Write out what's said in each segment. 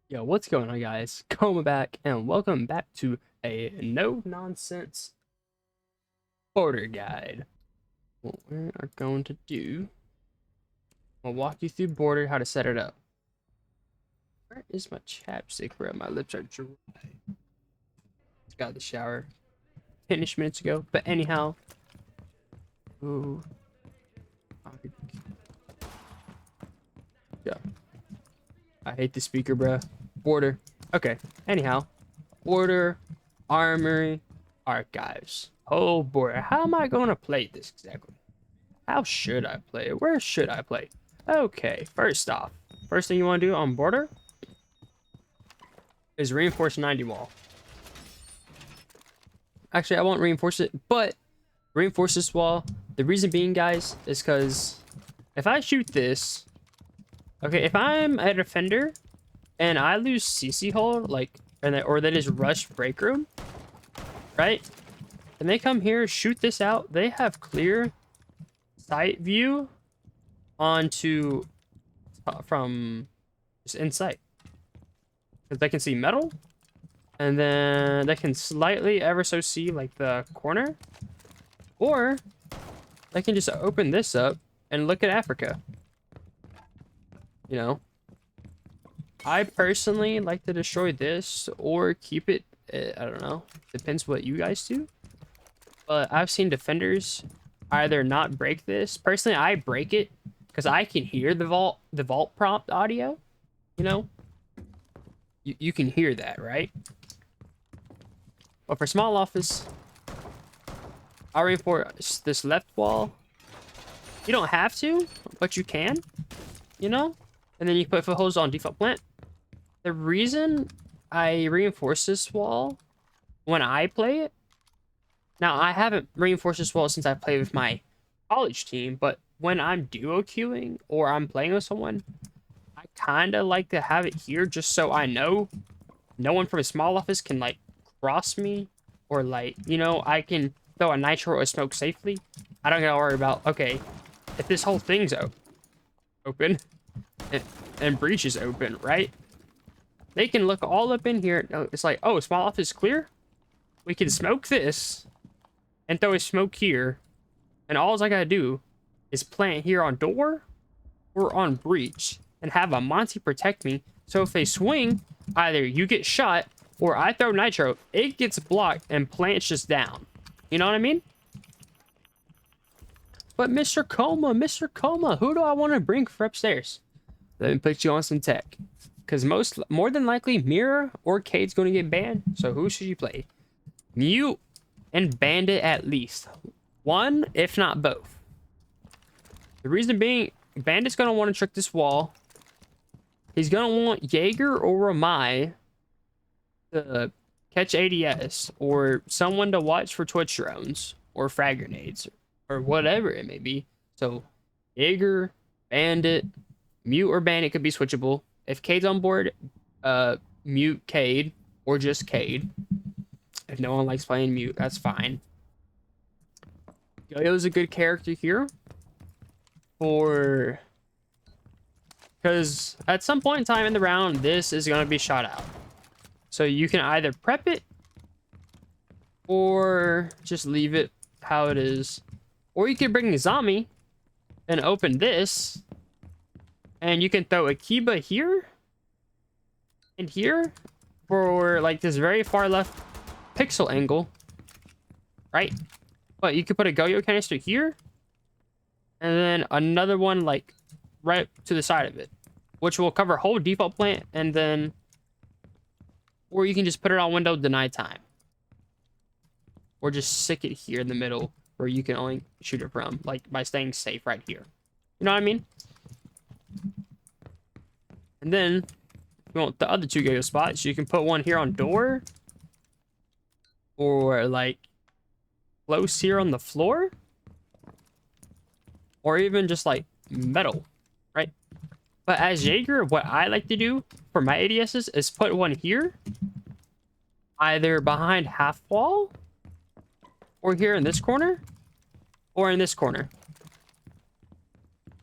Yo, what's going on, guys? Coma back, and welcome back to a no-nonsense border guide. What we are going to do, I'll walk you through border, how to set it up. Where is my chapstick, bro? My lips are dry. Just got out of the shower 10-ish minutes ago, but anyhow. Ooh. Yeah. I hate the speaker, bro. Border. Okay, anyhow. Border, armory, archives. Oh boy, how am I going to play this exactly? How should I play it? Where should I play? Okay, first off, first thing you want to do on border is reinforce 90 wall. Actually, I won't reinforce it, but reinforce this wall. The reason being, guys, is because if I shoot this, okay, if I'm a defender and I lose CC hold, like, or they just rush break room, right? And they come here, shoot this out. They have clear sight view onto from just in sight, because they can see metal, and then they can slightly ever so see like the corner, or they can just open this up and look at Africa. You know, I personally like to destroy this or keep it. I don't know. Depends what you guys do. But I've seen defenders either not break this. Personally, I break it because I can hear the vault prompt audio. You know, you can hear that, right? But for small office, I'll reinforce this left wall. You don't have to, but you can. You know, and then you put footholds on default plant. The reason I reinforce this wall when I play it, now I haven't reinforced this wall since I played with my college team, but when I'm duo queuing or I'm playing with someone, I kind of like to have it here just so I know no one from a small office can like cross me, or like, you know, I can throw a nitro or a smoke safely. I don't gotta worry about, okay, if this whole thing's open and breach is open, right? They can look all up in here. It's like, oh, small office clear. We can smoke this and throw a smoke here, and all I gotta do is plant here on door or on breach and have a Monty protect me. So if they swing, either you get shot or I throw nitro, it gets blocked and plants just down. You know what I mean? But Mr. Coma, who do I want to bring for upstairs? Let me put you on some tech. Because more than likely, Mira or Cade's going to get banned. So who should you play? Mute and Bandit at least. One, if not both. The reason being, Bandit's going to want to trick this wall. He's going to want Jaeger or Ramai to catch ADS, or someone to watch for Twitch drones or frag grenades or whatever it may be. So Jaeger, Bandit, Mute or Bandit could be switchable. If Cade's on board, mute Cade or just Cade. If no one likes playing mute, that's fine. Yo-Yo's a good character here because at some point in time in the round, this is going to be shot out. So you can either prep it or just leave it how it is. Or you can bring a zombie and open this, and you can throw a Kiba here and here for like this very far left pixel angle, right? But you could put a Goyo canister here and then another one like right to the side of it, which will cover whole default plant, and then, or you can just put it on window deny time, or just stick it here in the middle where you can only shoot it from, like by staying safe right here. You know what I mean? And then if you want the other two Goyo spots, you can put one here on door, or like close here on the floor, or even just like metal, right? But as Jaeger, what I like to do for my ADSs is put one here, either behind half wall, or here in this corner, or in this corner.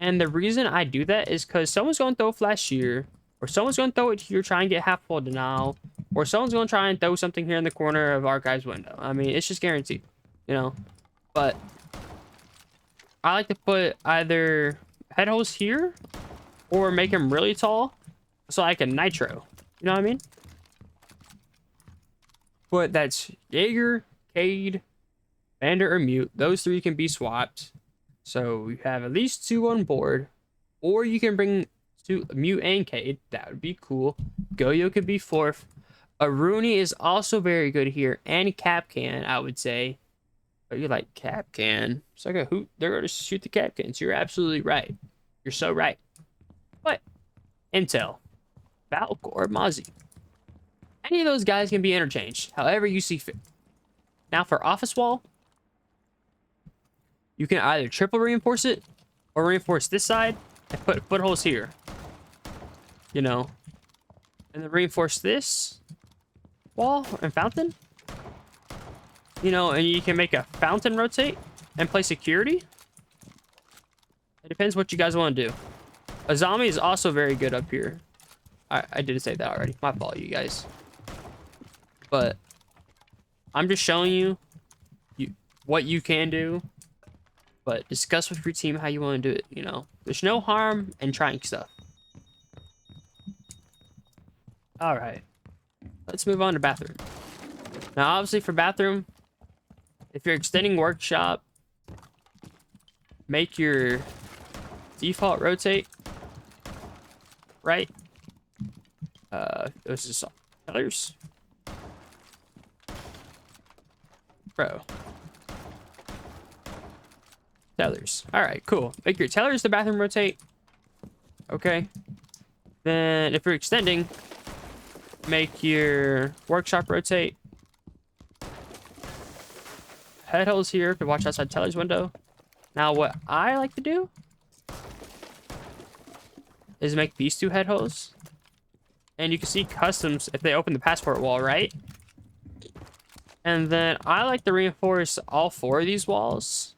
And the reason I do that is because someone's going to throw a flash here, or someone's going to throw it here, try and get half full denial, or someone's going to try and throw something here in the corner of our guy's window. I mean, it's just guaranteed, you know. But I like to put either head holes here or make them really tall so I can nitro. You know what I mean? But that's Jaeger, Cade, Bandit, or Mute. Those three can be swapped. So you have at least 2 on board. Or you can bring 2 Mute and Cade. That would be cool. Goyo could be 4th. Aruni is also very good here. And Kapkan, I would say. But you're like, Kapkan? It's like a hoot. They're going to shoot the Kapkans. You're absolutely right. You're so right. But Intel, Valcor, Mozzie. Any of those guys can be interchanged, however you see fit. Now for office wall, you can either triple reinforce it or reinforce this side and put footholes here. You know, and then reinforce this wall and fountain. You know, and you can make a fountain rotate and play security. It depends what you guys want to do. A zombie is also very good up here. I did say that already. My fault, you guys. But I'm just showing you what you can do. But discuss with your team how you want to do it, you know. There's no harm in trying stuff. Alright. Let's move on to bathroom. Now, obviously for bathroom, if you're extending workshop, make your default rotate right. This is colors. Bro. Tellers. Alright, cool. Make your tellers the bathroom rotate. Okay. Then if you're extending, make your workshop rotate. Head holes here to watch outside teller's window. Now what I like to do is make these 2 head holes. And you can see customs if they open the passport wall, right? And then I like to reinforce all 4 of these walls.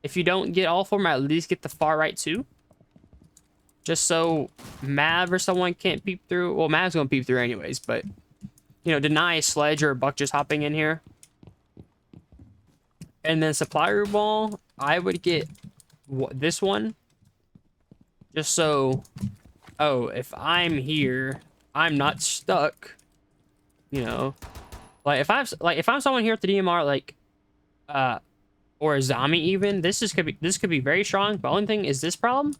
If you don't get all 4, at least get the far right 2. Just so Mav or someone can't peep through. Well, Mav's gonna peep through anyways, but you know, deny a Sledge or a Buck just hopping in here. And then supply room wall, I would get this one. Just so, oh, if I'm here, I'm not stuck. You know, like if I'm someone here at the DMR, like, or a zombie even, this could be very strong. The only thing is this problem,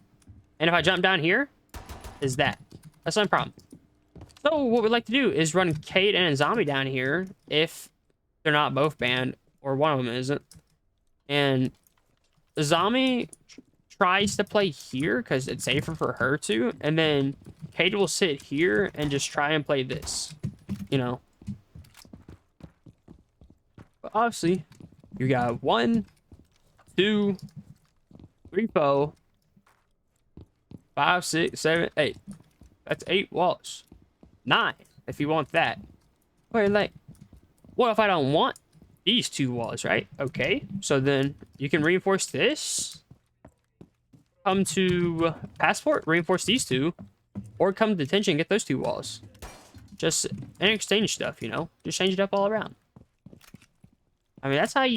and if I jump down here, is that's my problem. So what we'd like to do is run Cade and a zombie down here if they're not both banned or one of them isn't, and the zombie tries to play here because it's safer for her to, and then Cade will sit here and just try and play this, you know. But obviously, you got 1, 2, 3, 4, 5, 6, 7, 8. That's 8 walls. 9, if you want that. Wait, like, what if I don't want these 2 walls, right? Okay, so then you can reinforce this. Come to passport, reinforce these 2, or come to detention, get those 2 walls. Just and exchange stuff, you know. Just change it up all around. I mean, that's how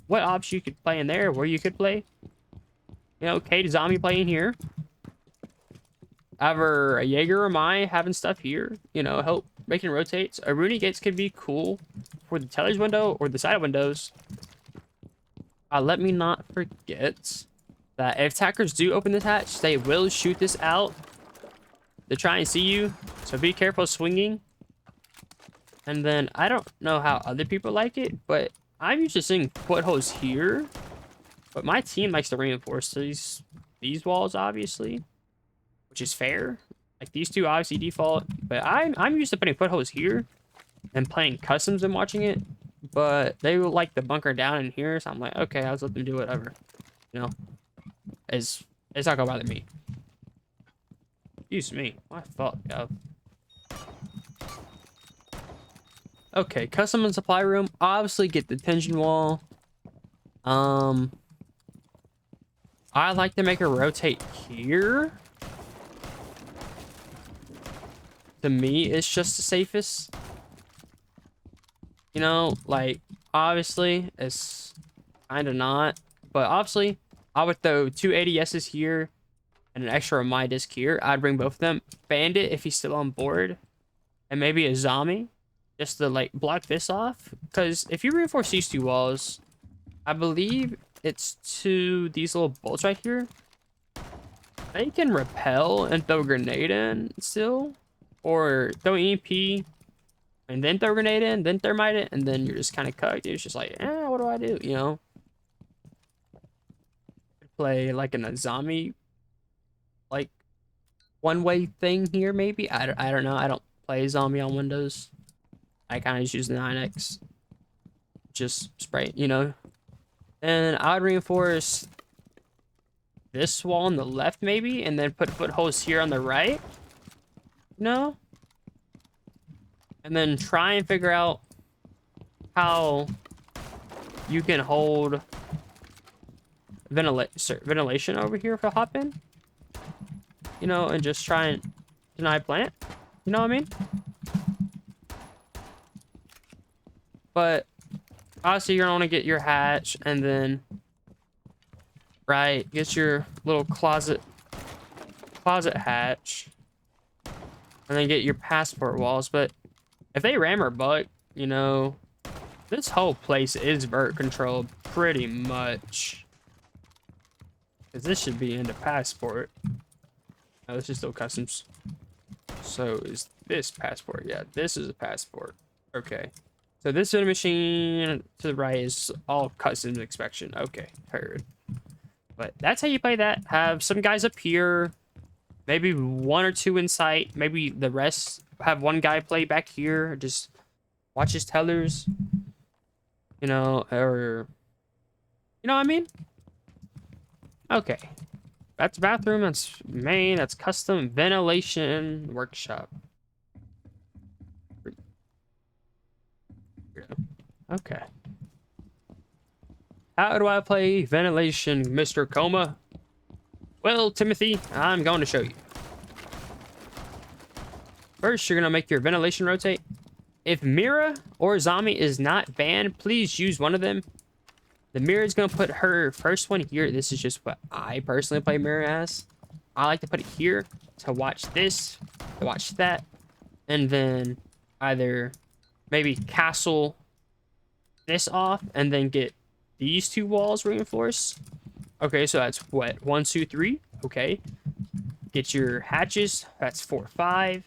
what ops you could play in there, where you could play. You know, Cade zombie playing here. Either a Jaeger or Mai having stuff here, you know, help making rotates. A Rooney Gates could be cool for the teller's window or the side windows. Let me not forget that if attackers do open this hatch, they will shoot this out to try and see you. So be careful swinging. And then I don't know how other people like it, but I'm used to seeing footholes here. But my team likes to reinforce these walls, obviously, which is fair. Like these 2 obviously default, but I'm used to putting footholes here and playing customs and watching it. But they will like the bunker down in here, so I'm like, okay, I'll just let them do whatever. You know, it's not gonna bother me. Excuse me, my fault, yo. Okay, custom and supply room. Obviously, get the detention wall. I like to make a rotate here. to me it's just the safest. You know, like obviously it's kind of not, but obviously I would throw 2 ADSs here and an extra of my disc here. I'd bring both of them. Bandit if he's still on board, and maybe a zombie just to like block this off. Because if you reinforce these 2 walls, I believe it's to these little bolts right here. They can repel and throw a grenade in still, or throw EMP and then throw a grenade in, then thermite it, and then you're just kind of cooked. It's just like, what do I do? You know, play like in a zombie like one-way thing here maybe. I don't know. I don't play zombie on Windows. I kind of just use the 9X. Just spray, you know. And I would reinforce this wall on the left maybe, and then put footholds here on the right. No. And then try and figure out how you can hold ventilation over here for hop in. You know, and just try and deny plant. You know what I mean? But obviously you're gonna want to get your hatch, and then get your little closet hatch, and then get your passport walls. But if they ram or bug, you know, this whole place is vert controlled pretty much. Because this should be into passport. No, this is still customs. So is this passport? Yeah, this is a passport. Okay. So this vending machine to the right is all customs inspection. Okay, heard. But that's how you play that. Have some guys up here. Maybe 1 or 2 in sight. Maybe the rest have 1 guy play back here. Just watch his tellers. You know, or... You know what I mean? Okay. That's bathroom. That's main. That's custom ventilation workshop. Okay. How do I play ventilation, Mr. Coma? Well, Timothy, I'm going to show you. First, you're going to make your ventilation rotate. If Mira or Zombie is not banned, please use one of them. The Mira is going to put her first one here. This is just what I personally play Mira as. I like to put it here to watch this, to watch that, and then either maybe castle this off and then get these 2 walls reinforced. Okay, so that's what? 1, 2, 3. Okay. Get your hatches. That's 4, 5.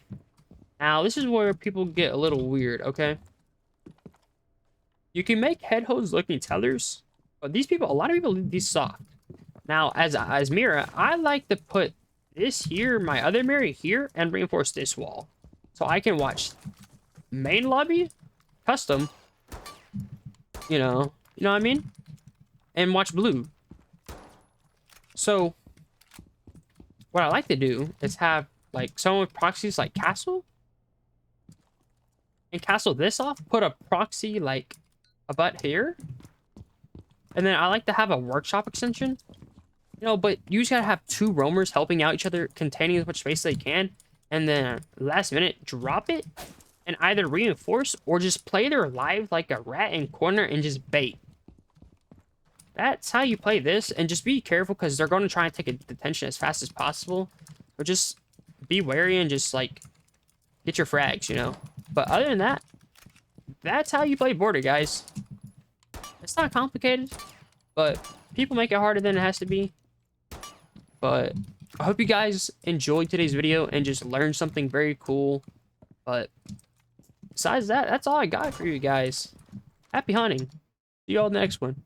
Now, this is where people get a little weird, okay? You can make head hose looking tellers, but these people, a lot of people leave these soft. Now, as Mira, I like to put this here, my other Mira here, and reinforce this wall. So I can watch main lobby, custom, you know what I mean? And watch blue. So, what I like to do is have, like, someone with proxies like Castle. And Castle this off, put a proxy, like, a butt here. And then I like to have a workshop extension. You know, but you just gotta have 2 roamers helping out each other, containing as much space as they can. And then, last minute, drop it. And either reinforce, or just play their live like a rat in corner and just bait. That's how you play this, and just be careful because they're going to try and take a detention as fast as possible. Or just be wary and just, like, get your frags, you know? But other than that, that's how you play Border, guys. It's not complicated, but people make it harder than it has to be. But I hope you guys enjoyed today's video and just learned something very cool. But besides that, that's all I got for you guys. Happy hunting. See you all in the next one.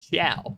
Ciao.